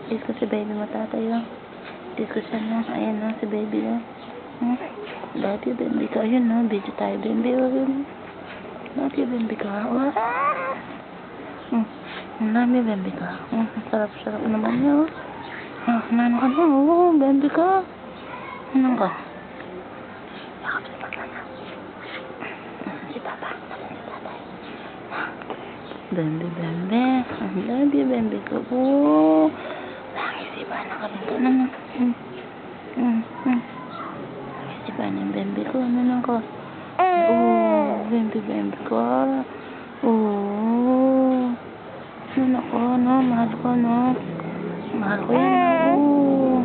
Kiss ko si baby mo, tatay, oh. Kiss ko siya, no. Ayan, no, si baby, oh. Love you, baby ka. Ayun, no. Video tayo, baby, oh. Love you, baby ka. Oh. Love you, baby ka. Sarap-sarap naman niya, oh. Nano ka na, oh. Baby ka. Ano ka? Yakap si papa na. Si papa. Si papa. Baby, baby. Love you, baby ka. Oh. Isipan na kami ka naman. Isipan yung baby ko. Ano lang ka? Oh, baby ko. Oh. Ano ko, no? Mahal ko, no? Mahal ko yan. Oh.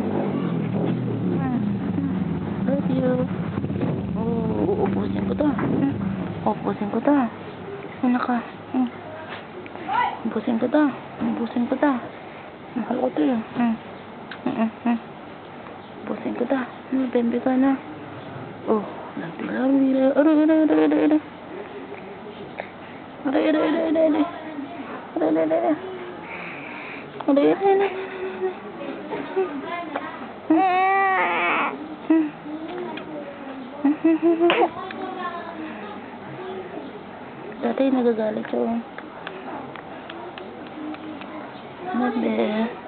Love you. Oh, ubusin ko to. Ubusin ko to. Ano ka? Ubusin ko to. Ubusin ko to. Mahal ko to yun. Ubusin ko to. Baby ka na. Oh, love you. Aray. Tatay nagagalit siya. Bebe.